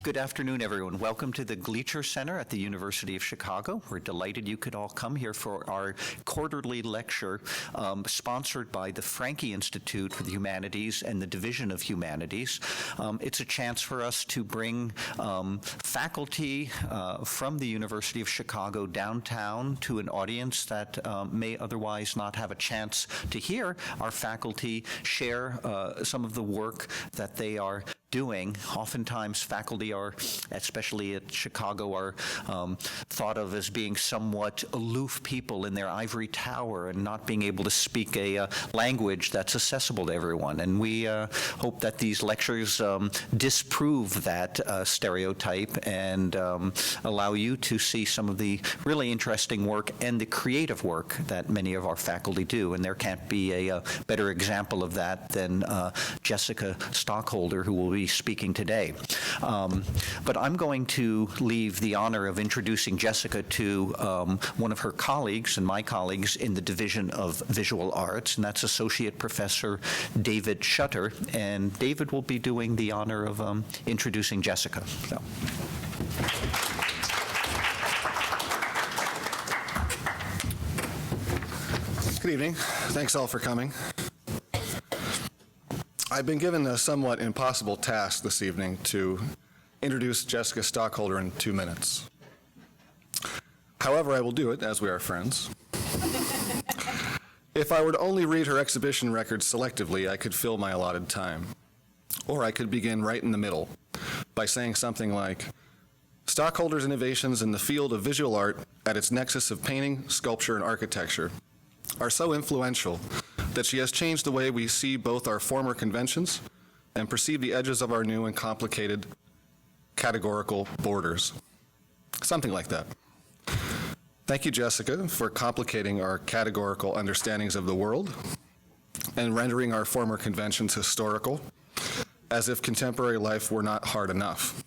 Good afternoon, everyone. Welcome to the Gleacher Center at the University of Chicago. We're delighted you could all come here for our quarterly lecture sponsored by the Franke Institute for the Humanities and the Division of Humanities. It's a chance for us to bring faculty from the University of Chicago downtown to an audience that may otherwise not have a chance to hear our faculty share some of the work that they are doing. Oftentimes faculty are, especially at Chicago, are thought of as being somewhat aloof people in their ivory tower and not being able to speak a language that's accessible to everyone. And we hope that these lectures disprove that stereotype and allow you to see some of the really interesting work and the creative work that many of our faculty do. And there can't be a better example of that than Jessica Stockholder, who will be speaking today. But I'm going to leave the honor of introducing Jessica to one of her colleagues and my colleagues in the Division of Visual Arts, and that's Associate Professor David Shutter. And David will be doing the honor of introducing Jessica. So. Good evening. Thanks all for coming. I've been given a somewhat impossible task this evening to introduce Jessica Stockholder in 2 minutes. However, I will do it, as we are friends. If I were to only read her exhibition records selectively, I could fill my allotted time. Or I could begin right in the middle by saying something like, Stockholder's innovations in the field of visual art at its nexus of painting, sculpture, and architecture are so influential that she has changed the way we see both our former conventions and perceive the edges of our new and complicated categorical borders. Something like that. Thank you, Jessica, for complicating our categorical understandings of the world and rendering our former conventions historical, as if contemporary life were not hard enough.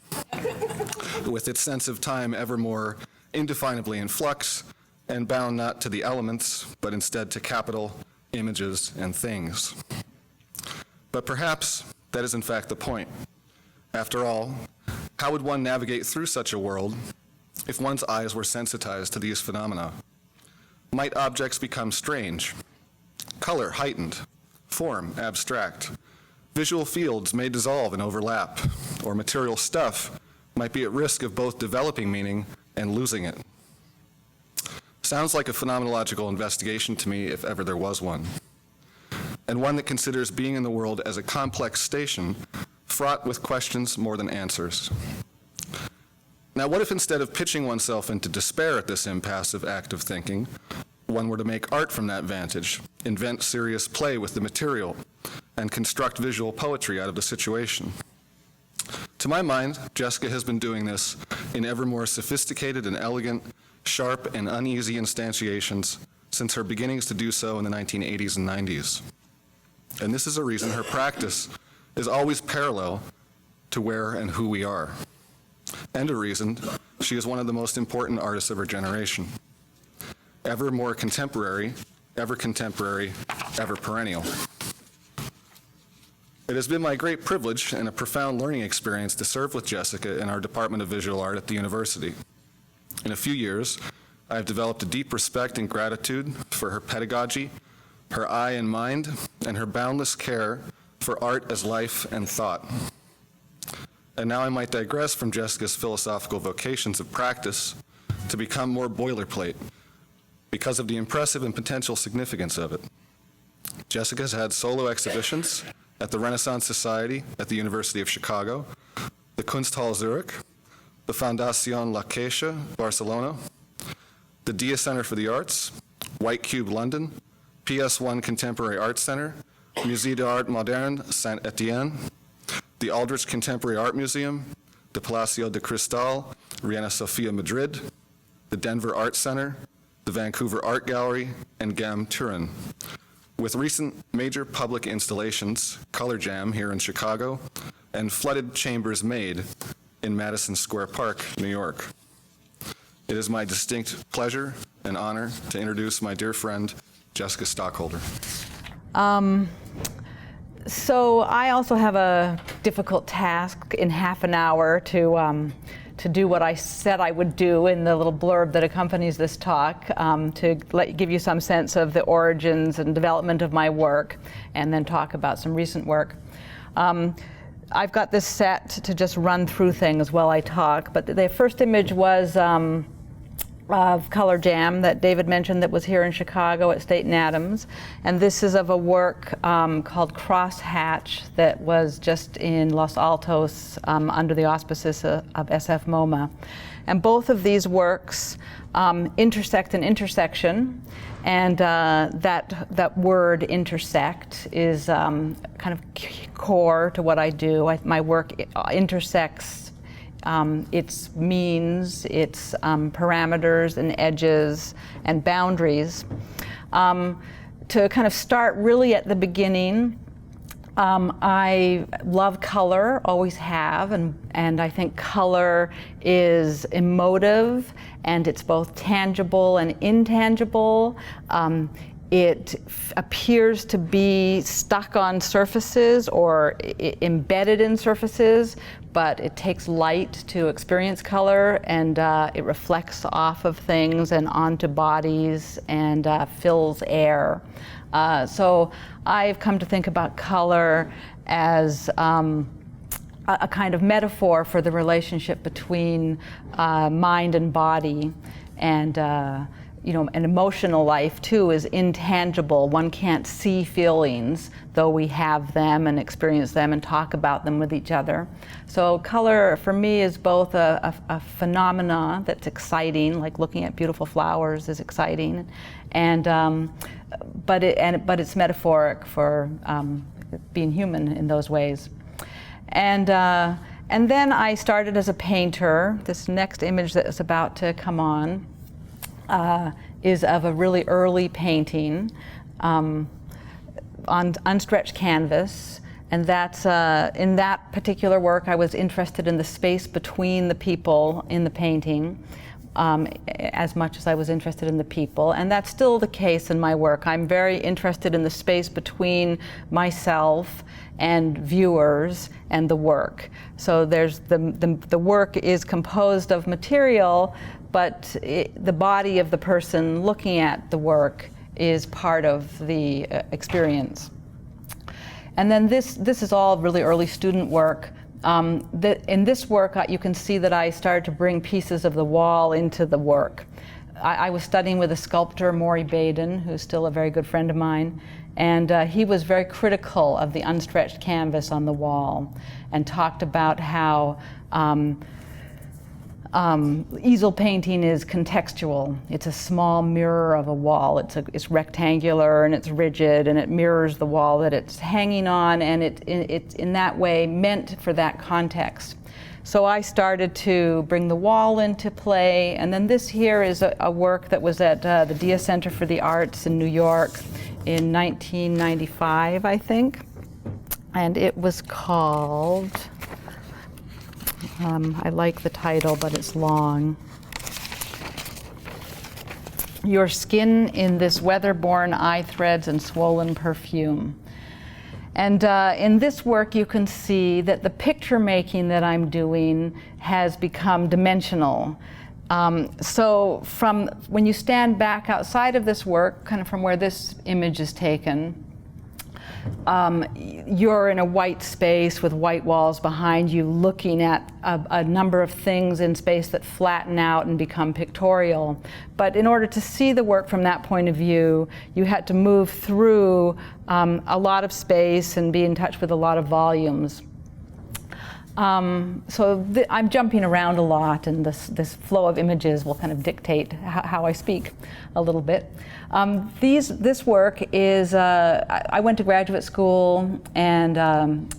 With its sense of time ever more indefinably in flux and bound not to the elements, but instead to capital, images, and things. But perhaps that is in fact the point. After all, how would one navigate through such a world if one's eyes were sensitized to these phenomena? Might objects become strange, color heightened, form abstract, visual fields may dissolve and overlap, or material stuff might be at risk of both developing meaning and losing it? Sounds like a phenomenological investigation to me, if ever there was one, and one that considers being in the world as a complex station fraught with questions more than answers. Now, what if instead of pitching oneself into despair at this impassive act of thinking, one were to make art from that vantage, invent serious play with the material, and construct visual poetry out of the situation? To my mind, Jessica has been doing this in ever more sophisticated and elegant, sharp and uneasy instantiations since her beginnings to do so in the 1980s and 90s. And this is a reason her practice is always parallel to where and who we are. And a reason she is one of the most important artists of her generation. Ever more contemporary, ever perennial. It has been my great privilege and a profound learning experience to serve with Jessica in our Department of Visual Art at the university. In a few years, I have developed a deep respect and gratitude for her pedagogy, her eye and mind, and her boundless care for art as life and thought. And now I might digress from Jessica's philosophical vocations of practice to become more boilerplate because of the impressive and potential significance of it. Jessica has had solo exhibitions at the Renaissance Society at the University of Chicago, the Kunsthal Zurich, the Fundación La Caixa, Barcelona, the Dia Center for the Arts, White Cube, London, PS1 Contemporary Art Center, Musée d'Art Moderne, Saint-Étienne, the Aldrich Contemporary Art Museum, the Palacio de Cristal, Reina Sofia, Madrid, the Denver Art Center, the Vancouver Art Gallery, and GAM Turin. With recent major public installations, Color Jam here in Chicago, and Flooded Chambers Made in Madison Square Park, New York. It is my distinct pleasure and honor to introduce my dear friend, Jessica Stockholder. So I also have a difficult task in half an hour to do what I said I would do in the little blurb that accompanies this talk, to give you some sense of the origins and development of my work, and then talk about some recent work. I've got this set to just run through things while I talk, but the first image was of Color Jam that David mentioned that was here in Chicago at State and Adams. And this is of a work called Crosshatch that was just in Los Altos under the auspices of SF MoMA. And both of these works intersect an intersection, and that word intersect is kind of core to what I do. My work intersects its means, its parameters and edges and boundaries. To kind of start really at the beginning, I love color, always have, and I think color is emotive, and it's both tangible and intangible. It appears to be stuck on surfaces or embedded in surfaces, but it takes light to experience color, and it reflects off of things and onto bodies and fills air. So I've come to think about color as a kind of metaphor for the relationship between mind and body, and an emotional life too is intangible. One can't see feelings, though we have them and experience them and talk about them with each other. So color for me is both a phenomena that's exciting, like looking at beautiful flowers is exciting, but it's metaphoric for being human in those ways. And then I started as a painter. This next image that is about to come on is of a really early painting on unstretched canvas, and that's in that particular work I was interested in the space between the people in the painting as much as I was interested in the people, and that's still the case in my work. I'm very interested in the space between myself and viewers and the work. So there's the work is composed of material, but the body of the person looking at the work is part of the experience. And then this is all really early student work. In this work, you can see that I started to bring pieces of the wall into the work. I was studying with a sculptor, Maury Baden, who's still a very good friend of mine, and he was very critical of the unstretched canvas on the wall and talked about how easel painting is contextual. It's a small mirror of a wall. It's rectangular and it's rigid and it mirrors the wall that it's hanging on, and it's in that way meant for that context. So I started to bring the wall into play, and then this here is a work that was at the Dia Center for the Arts in New York in 1995, I think, and it was called, I like the title, but it's long. Your Skin in This Weather-Borne Eye Threads and Swollen Perfume. And in this work, you can see that the picture making that I'm doing has become dimensional. So from when you stand back outside of this work, kind of from where this image is taken, you're in a white space with white walls behind you, looking at a number of things in space that flatten out and become pictorial. But in order to see the work from that point of view, you had to move through a lot of space and be in touch with a lot of volumes. So I'm jumping around a lot, and this flow of images will kind of dictate how I speak a little bit. This work is, I went to graduate school and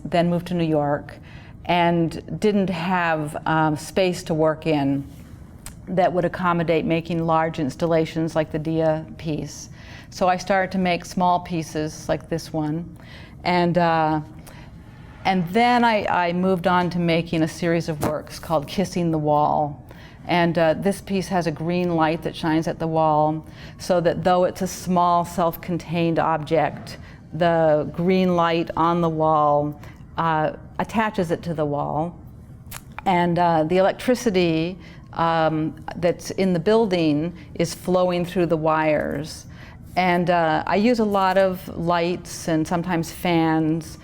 then moved to New York and didn't have space to work in that would accommodate making large installations like the Dia piece. So I started to make small pieces like this one. And then I moved on to making a series of works called Kissing the Wall. And this piece has a green light that shines at the wall, so that though it's a small self-contained object, the green light on the wall attaches it to the wall. And the electricity that's in the building is flowing through the wires. And I use a lot of lights and sometimes fans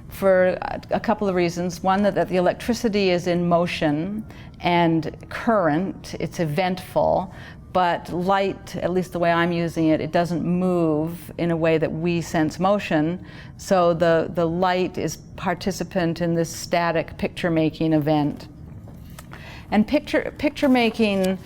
for a couple of reasons. One, that the electricity is in motion and current, it's eventful, but light, at least the way I'm using it, it doesn't move in a way that we sense motion. So the light is participant in this static picture-making event. And picture making,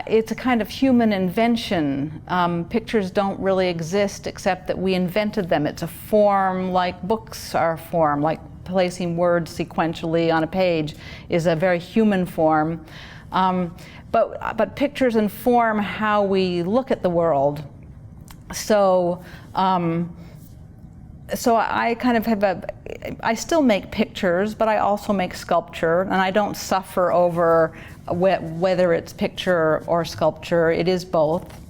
it's a kind of human invention. Pictures don't really exist except that we invented them. It's a form like books are a form, like placing words sequentially on a page is a very human form. But pictures inform how we look at the world. So I kind of have I still make pictures, but I also make sculpture, and I don't suffer over whether it's picture or sculpture. It is both.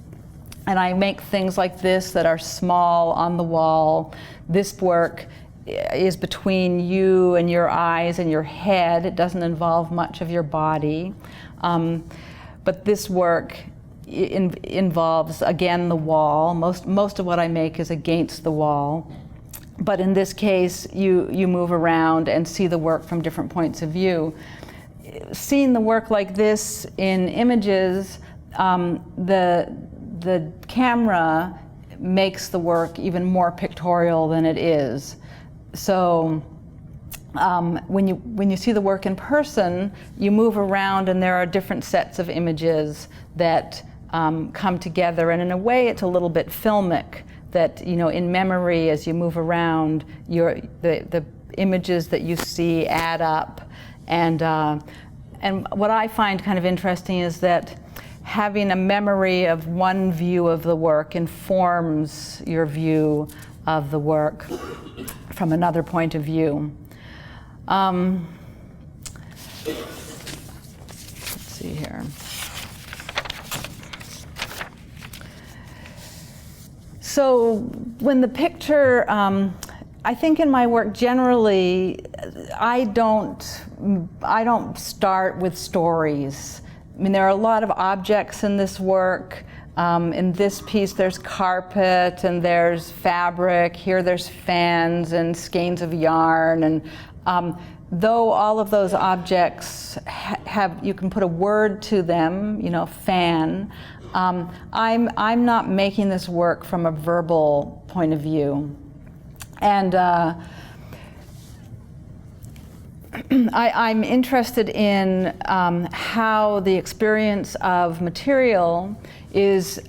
And I make things like this that are small on the wall. This work is between you and your eyes and your head. It doesn't involve much of your body. But this work involves, again, the wall. Most of what I make is against the wall. But in this case, you move around and see the work from different points of view. Seeing the work like this in images, the camera makes the work even more pictorial than it is. So when you see the work in person, you move around and there are different sets of images that come together, and in a way it's a little bit filmic, that, you know, in memory as you move around, the images that you see add up. And what I find kind of interesting is that having a memory of one view of the work informs your view of the work from another point of view. Let's see here. So when the picture, I think in my work generally, I don't start with stories. I mean, there are a lot of objects in this work. In this piece, there's carpet and there's fabric. Here, there's fans and skeins of yarn. And though all of those objects you can put a word to them, you know, fan. I'm not making this work from a verbal point of view. And I'm interested in how the experience of material is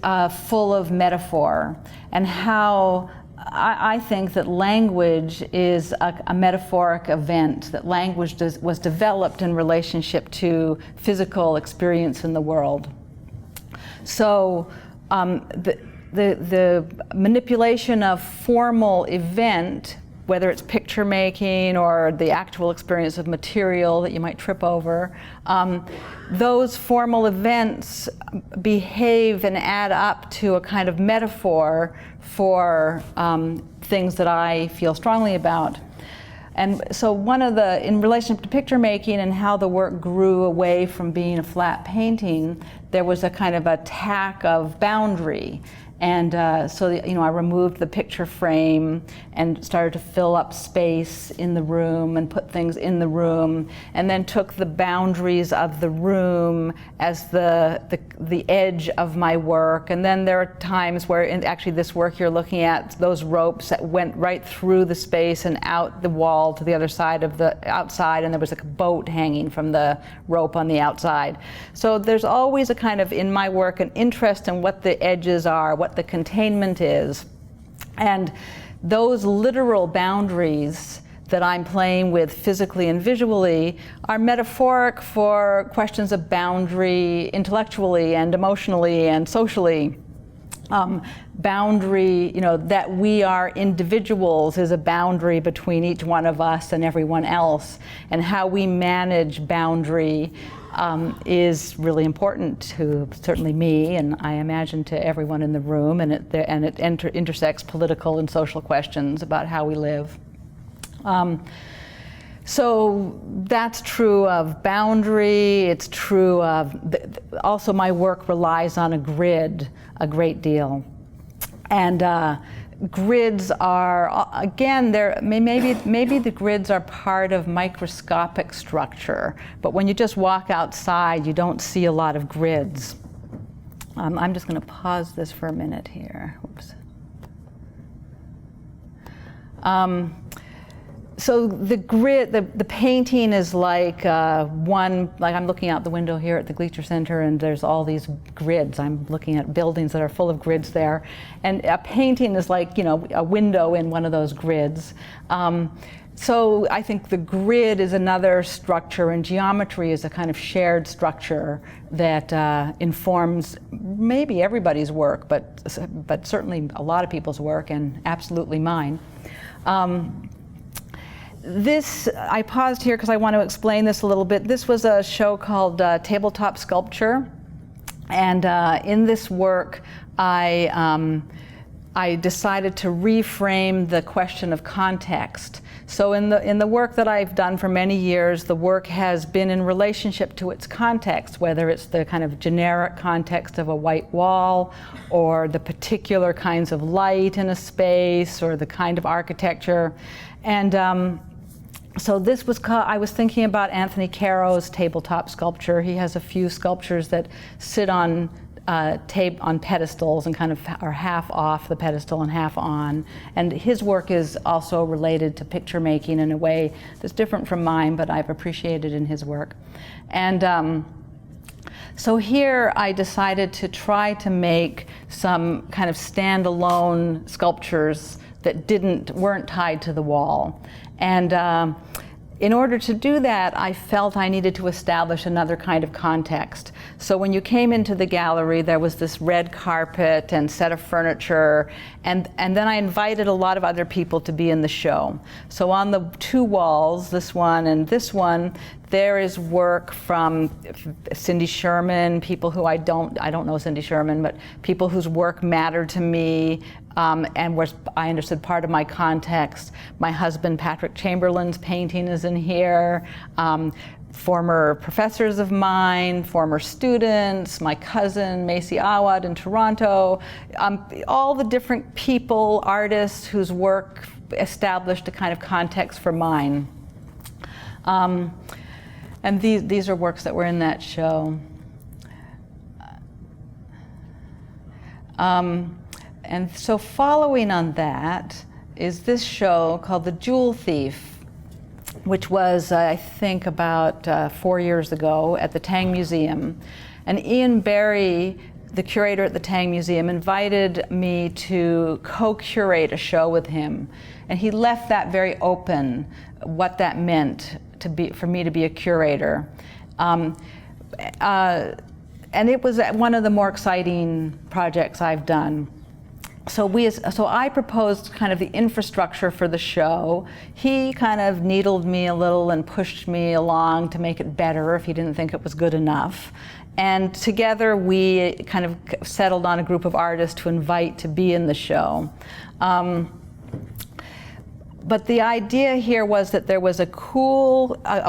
full of metaphor, and how I think that language is a metaphoric event, that language was developed in relationship to physical experience in the world. So the manipulation of formal event, whether it's picture making or the actual experience of material that you might trip over, those formal events behave and add up to a kind of metaphor for things that I feel strongly about. And so in relation to picture making and how the work grew away from being a flat painting, there was a kind of attack of boundary. And I removed the picture frame and started to fill up space in the room and put things in the room, and then took the boundaries of the room as the edge of my work. And then there are times where, in actually this work you're looking at, those ropes that went right through the space and out the wall to the other side of the outside, and there was like a boat hanging from the rope on the outside. So there's always a kind of, in my work, an interest in what the edges are, what the containment is. And those literal boundaries that I'm playing with physically and visually are metaphoric for questions of boundary intellectually and emotionally and socially. Boundary, that we are individuals is a boundary between each one of us and everyone else, and how we manage boundary is really important to certainly me, and I imagine to everyone in the room, and it intersects political and social questions about how we live. So that's true of boundary, it's true of, also my work relies on a grid a great deal. And grids are, again, maybe the grids are part of microscopic structure, but when you just walk outside, you don't see a lot of grids. I'm just going to pause this for a minute here. Oops. So the grid, the painting is like like I'm looking out the window here at the Gleacher Center, and there's all these grids. I'm looking at buildings that are full of grids there. And a painting is like, a window in one of those grids. So I think the grid is another structure, and geometry is a kind of shared structure that informs maybe everybody's work, but certainly a lot of people's work, and absolutely mine. I paused here because I want to explain this a little bit. This was a show called Tabletop Sculpture, and in this work, I decided to reframe the question of context. So in the work that I've done for many years, the work has been in relationship to its context, whether it's the kind of generic context of a white wall, or the particular kinds of light in a space, or the kind of architecture. And so this was I was thinking about Anthony Caro's tabletop sculpture. He has a few sculptures that sit on pedestals and kind of are half off the pedestal and half on. And his work is also related to picture making in a way that's different from mine, but I've appreciated in his work. And so here I decided to try to make some kind of standalone sculptures that weren't tied to the wall. And in order to do that, I felt I needed to establish another kind of context. So when you came into the gallery, there was this red carpet and set of furniture, and then I invited a lot of other people to be in the show. So on the two walls, this one and this one, there is work from Cindy Sherman, people who I don't know Cindy Sherman, but people whose work mattered to me, and was, I understood, part of my context. My husband, Patrick Chamberlain's painting is in here. Former professors of mine, former students, my cousin, Macy Awad in Toronto, all the different people, artists whose work established a kind of context for mine. And these are works that were in that show. And so following on that is this show called The Jewel Thief, which was, I think, about 4 years ago at the Tang Museum. And Ian Barry, the curator at the Tang Museum, invited me to co-curate a show with him. And he left that very open, what that meant for me to be a curator. And it was one of the more exciting projects I've done. So I proposed kind of the infrastructure for the show. He kind of needled me a little and pushed me along to make it better if he didn't think it was good enough. And together we kind of settled on a group of artists to invite to be in the show. But the idea here was that there was a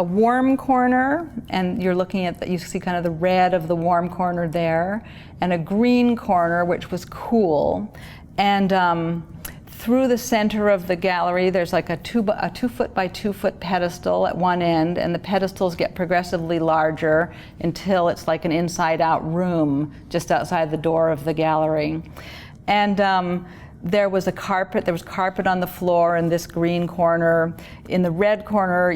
warm corner, and you're looking at, you see kind of the red of the warm corner there, and a green corner, which was cool. And through the center of the gallery, there's like a 2 foot by 2 foot pedestal at one end, and the pedestals get progressively larger until it's like an inside out room just outside the door of the gallery. And there was carpet on the floor in this green corner. In the red corner,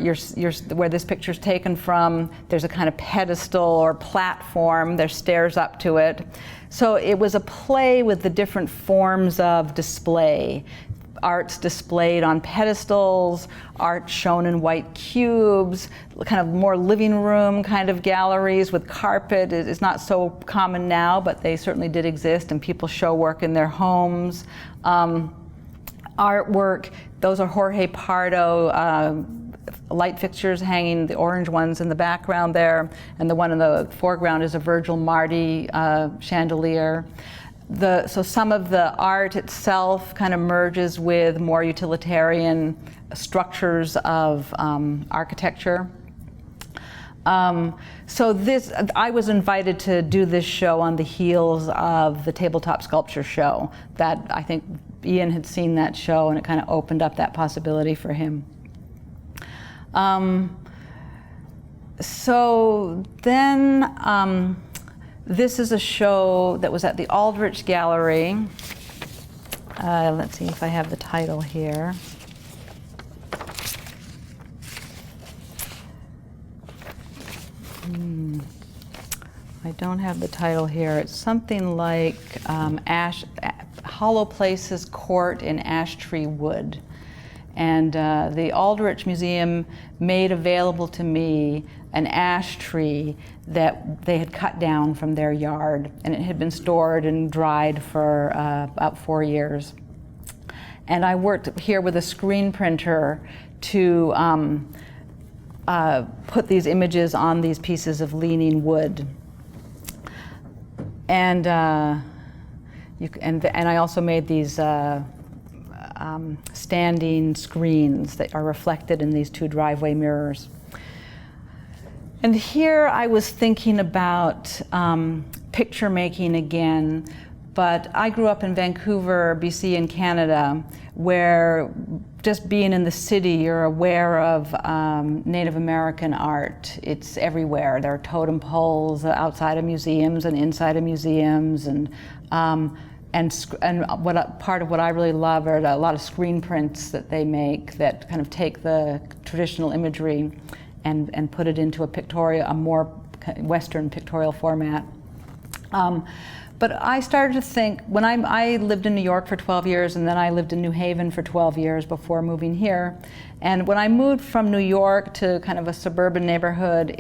where this picture's taken from, there's a kind of pedestal or platform. There's stairs up to it. So it was a play with the different forms of display. Art's displayed on pedestals, art shown in white cubes, kind of more living room kind of galleries with carpet. It's not so common now, but they certainly did exist, and people show work in their homes. Artwork, those are Jorge Pardo light fixtures hanging, the orange ones in the background there, and the one in the foreground is a Virgil Marty chandelier. So some of the art itself kind of merges with more utilitarian structures of architecture. So I was invited to do this show on the heels of the tabletop sculpture show. That, I think Ian had seen that show, and it kind of opened up that possibility for him. So then, this is a show that was at the Aldrich Gallery. Let's see if I have the title here. I don't have the title here. It's something like Hollow Places Court in Ash Tree Wood. And the Aldrich Museum made available to me an ash tree that they had cut down from their yard, and it had been stored and dried for about 4 years. And I worked here with a screen printer to put these images on these pieces of leaning wood. And I also made these standing screens that are reflected in these 2 driveway mirrors. And here I was thinking about picture making again, but I grew up in Vancouver, BC in Canada, where just being in the city, you're aware of Native American art. It's everywhere. There are totem poles outside of museums and inside of museums, and part of what I really love are a lot of screen prints that they make that kind of take the traditional imagery and put it into a more Western pictorial format. But I started to think, when I lived in New York for 12 years, and then I lived in New Haven for 12 years before moving here. And when I moved from New York to kind of a suburban neighborhood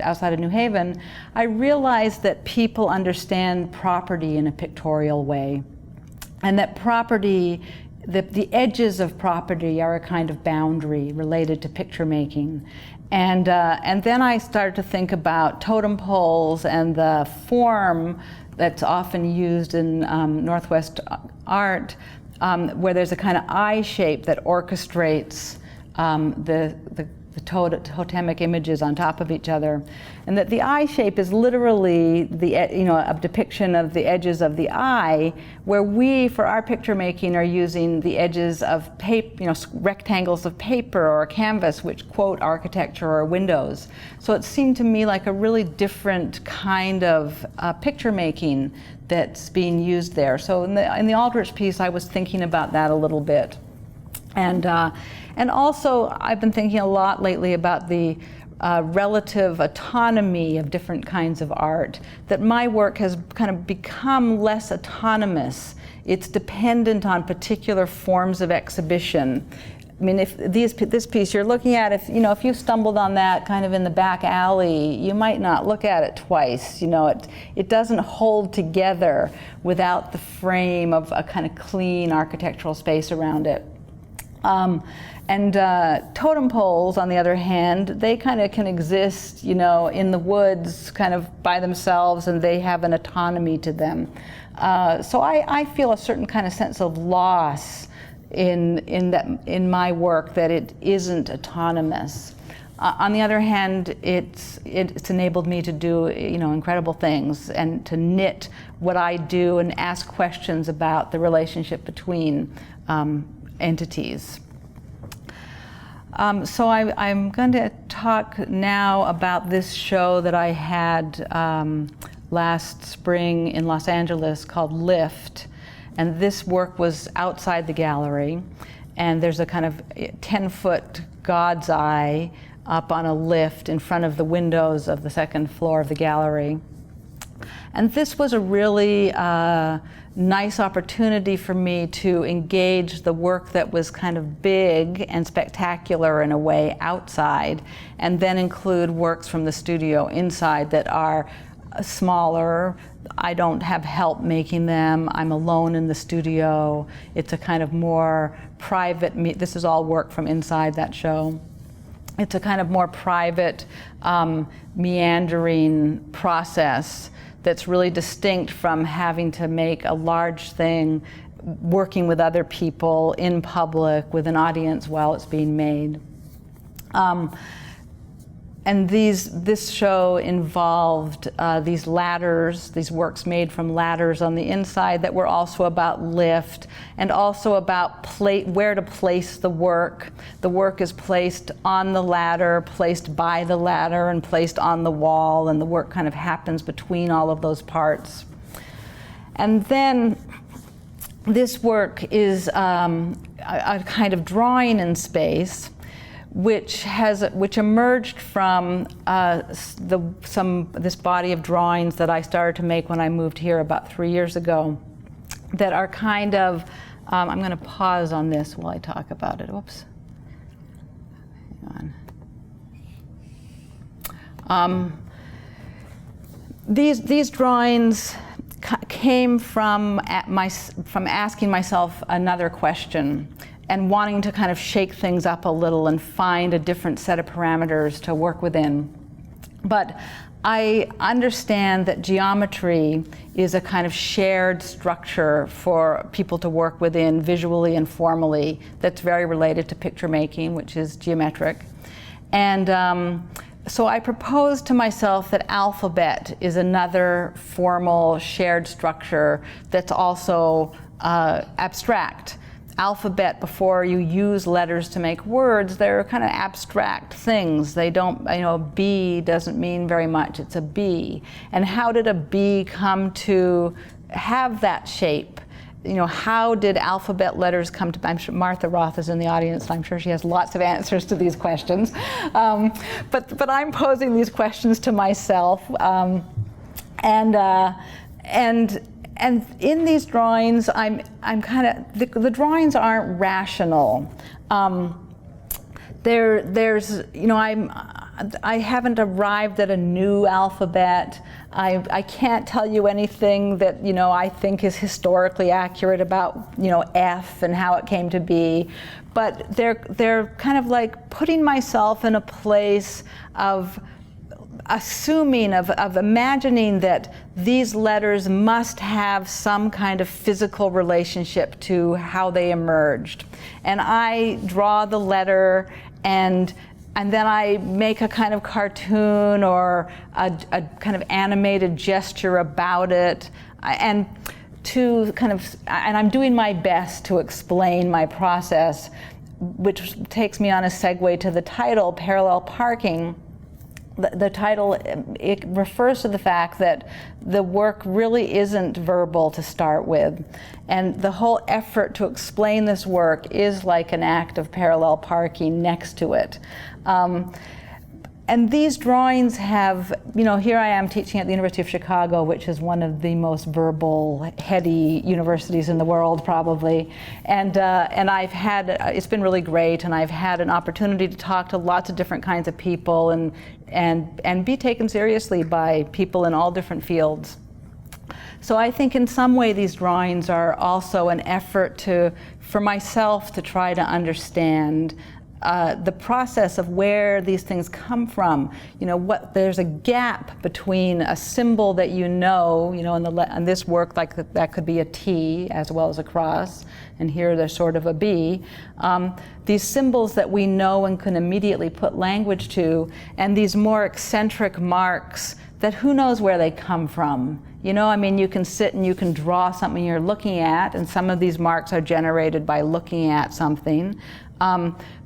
outside of New Haven, I realized that people understand property in a pictorial way. And that property, the edges of property are a kind of boundary related to picture making. And then I started to think about totem poles and the form that's often used in Northwest art, where there's a kind of eye shape that orchestrates the totemic images on top of each other, and that the eye shape is literally a depiction of the edges of the eye, where we, for our picture making, are using the edges of paper, rectangles of paper or canvas, which quote architecture or windows. So it seemed to me like a really different kind of picture making that's being used there. So in the Aldrich piece, I was thinking about that a little bit. And also, I've been thinking a lot lately about the relative autonomy of different kinds of art, that my work has kind of become less autonomous. It's dependent on particular forms of exhibition. I mean, if this piece you're looking at, if you stumbled on that kind of in the back alley, you might not look at it twice. It doesn't hold together without the frame of a kind of clean architectural space around it. Totem poles, on the other hand, they kind of can exist, in the woods kind of by themselves, and they have an autonomy to them. So I feel a certain kind of sense of loss in my work, that it isn't autonomous. On the other hand, it's enabled me to do incredible things, and to knit what I do and ask questions about the relationship between entities. So I'm going to talk now about this show that I had last spring in Los Angeles called Lift. And this work was outside the gallery. And there's a kind of 10-foot God's eye up on a lift in front of the windows of the second floor of the gallery. And this was a really nice opportunity for me to engage the work that was kind of big and spectacular in a way outside, and then include works from the studio inside that are smaller. I don't have help making them. I'm alone in the studio. It's a kind of more private, this is all work from inside that show. It's a kind of more private, meandering process that's really distinct from having to make a large thing, working with other people in public with an audience while it's being made. And this show involved these ladders, these works made from ladders on the inside that were also about lift and also about where to place the work. The work is placed on the ladder, placed by the ladder, and placed on the wall, and the work kind of happens between all of those parts. And then this work is a kind of drawing in space, which emerged from this body of drawings that I started to make when I moved here about 3 years ago, that are kind of, I'm going to pause on this while I talk about it. Whoops. Hang on. These drawings came from asking myself another question and wanting to kind of shake things up a little and find a different set of parameters to work within. But I understand that geometry is a kind of shared structure for people to work within visually and formally that's very related to picture making, which is geometric. And so I proposed to myself that alphabet is another formal shared structure that's also abstract. Alphabet, before you use letters to make words, they're kind of abstract things. They don't, B doesn't mean very much, it's a B. And how did a B come to have that shape? How did alphabet letters come to, I'm sure Martha Roth is in the audience, and I'm sure she has lots of answers to these questions. But I'm posing these questions to myself. And in these drawings, I'm kind of, the drawings aren't rational. I haven't arrived at a new alphabet. I can't tell you anything that, I think is historically accurate about, F and how it came to be. But they're kind of like putting myself in a place of assuming, of imagining that these letters must have some kind of physical relationship to how they emerged. And I draw the letter, and then I make a kind of cartoon or a kind of animated gesture about it, and I'm doing my best to explain my process, which takes me on a segue to the title, Parallel Parking. The title, it refers to the fact that the work really isn't verbal to start with. And the whole effort to explain this work is like an act of parallel parking next to it. And these drawings have, here I am teaching at the University of Chicago, which is one of the most verbal, heady universities in the world, probably. And I've had, it's been really great, and I've had an opportunity to talk to lots of different kinds of people and be taken seriously by people in all different fields. So I think in some way these drawings are also an effort for myself to try to understand the process of where these things come from. There's a gap between a symbol that in this work, like that could be a T as well as a cross, and here there's sort of a B. These symbols that we know and can immediately put language to, and these more eccentric marks that who knows where they come from. You can sit and you can draw something you're looking at, and some of these marks are generated by looking at something.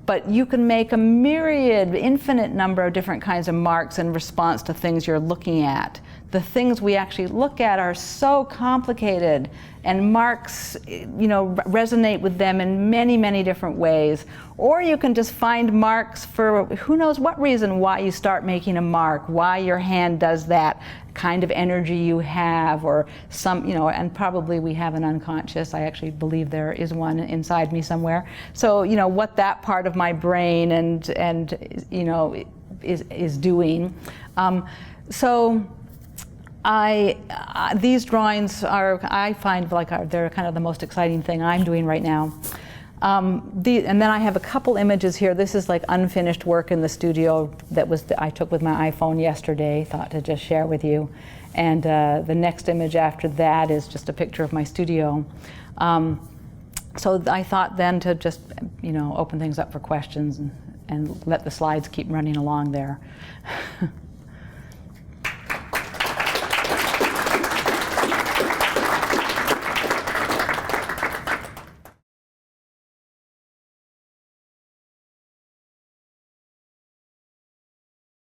But you can make a myriad, infinite number of different kinds of marks in response to things you're looking at. The things we actually look at are so complicated, and marks, resonate with them in many, many different ways. Or you can just find marks for who knows what reason why you start making a mark, why your hand does that kind of energy you have, or some, and probably we have an unconscious. I actually believe there is one inside me somewhere. So, what that part of my brain is doing. These drawings I find they're kind of the most exciting thing I'm doing right now. And then I have a couple images here. This is like unfinished work in the studio I took with my iPhone yesterday, thought to just share with you. And the next image after that is just a picture of my studio. So I thought then to just, open things up for questions and let the slides keep running along there.